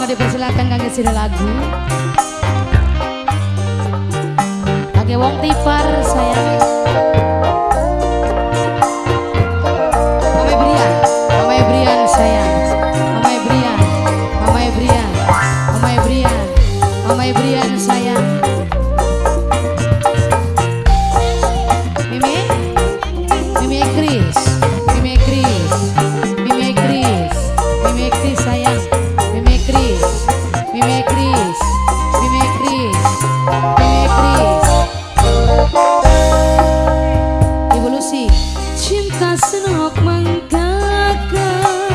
Mohon dipersilakan kangge sira lagu. Kangge wong tipar sayang. Mama Brian sayang. Mama Brian sayang. Mimi Chris sayang. Mimi Chris. Ibu Lucy. Cinta senok menggagah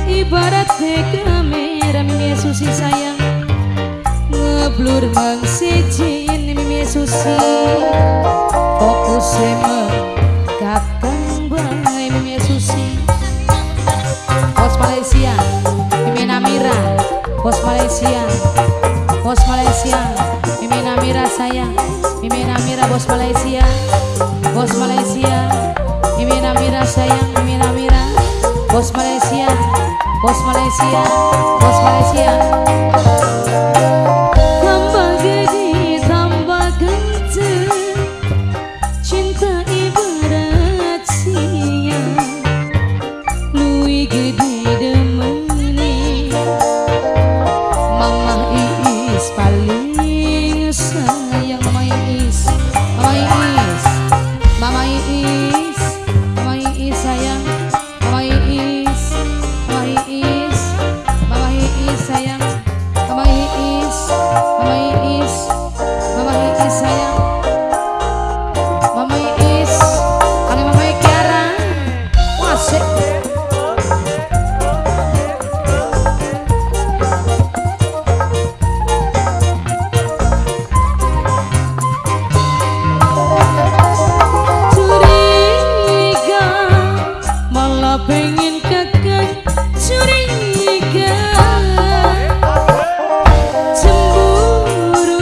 ibarat kamera. Mimi Susi sayang. Ngeblur mengsijin Mimi Susi. Fokus kakang bae Mimi Susi. Bos Malaysia Mimi Namira. Bos Malaysia Mimi Namira sayang. Mimi Namira bos Malaysia Mimi Namira sayang. Mimi Namira bos Malaysia tambah gede tambah kenceng cinta ibarat siang luwih gede demene Mama Iis paling sayang. Mama Iis sayang. Mama Iis sayang. Mama Iis sayang. Mama Iis kali Mama Kiara wasik. Curiga malah pengen kakak. Curiga cemburu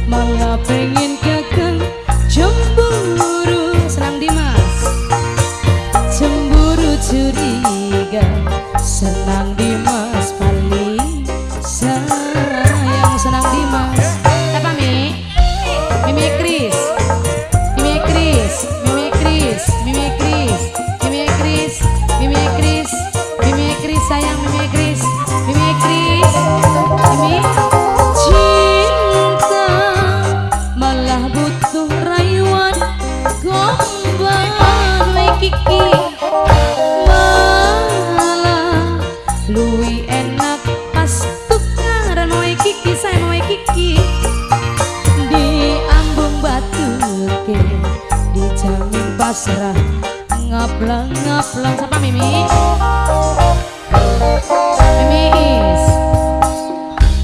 malah pengen kakak. Cemburu Senang Dimas. Cemburu curiga Senang Dimas paling sayang. Senang Dimas apa Mi? Mimi Chris sayang. Mimi Chris cinta malah butuh rayuan gombal Kiki malah luwih enak pas tukaran Kiki sayang. Kiki diambung batu ke dijamin pasrah ngaplang sama Mimi Iis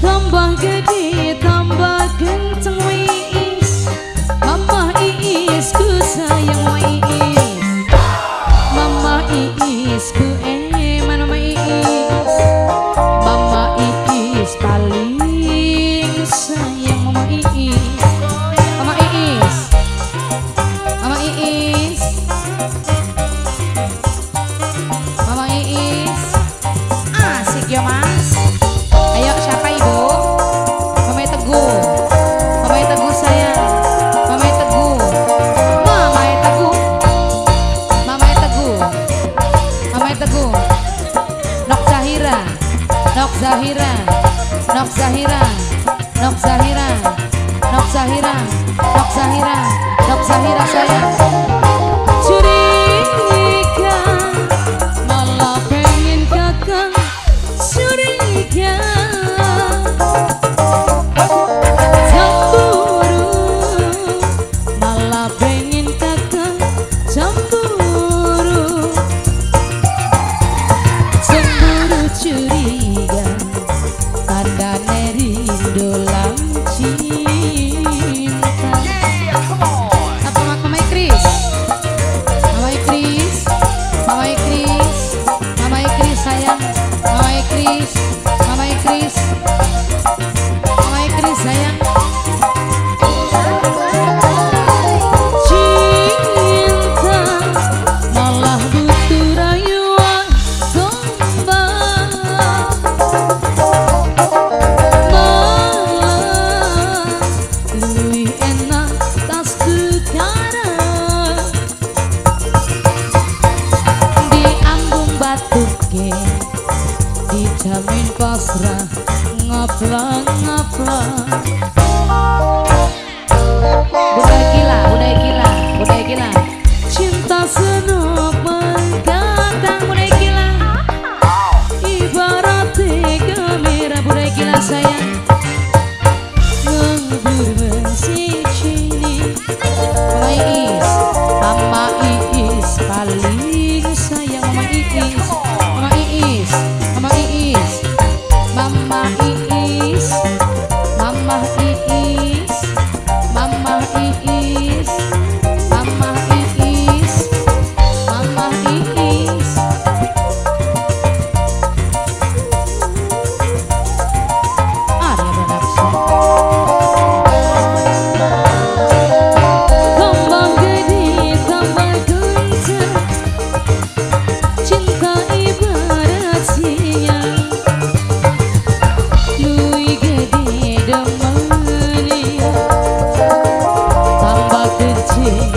tambah gede tambah kenceng Iis. Mama Iis ku sayang. Mama Iis ku eman. Mama Iis paling sayang. Mama Iis asik ya mas. Ayo siapa ibu? Mama Teguh sayang. Mama Teguh Nok Zahira sayang. Curiga malah pengen kakak. Curiga cemburu malah pengen kakak. Cemburu curiga tandane rindu lan cinta. Apa Mama Chris sayang. Mama Chris sayang. Cinta malah butuh rayuan gombal Plong-plong. Budaya gila, budaya gila, budaya gila. Cinta senuk menggadang budaya gila. Ibarat tiga merah budaya gila sayang. Ngebur si cini. Mama Iis paling sayang. Mama Iis, Mama Iis, Mama Iis, Mama Iis, Mama Iis, Mama Iis, Mama Iis, Mama Iis. Arya Production. Tambah gede, tambah kencang, cinta ibarat siang. Lui gede demania, tambah kencing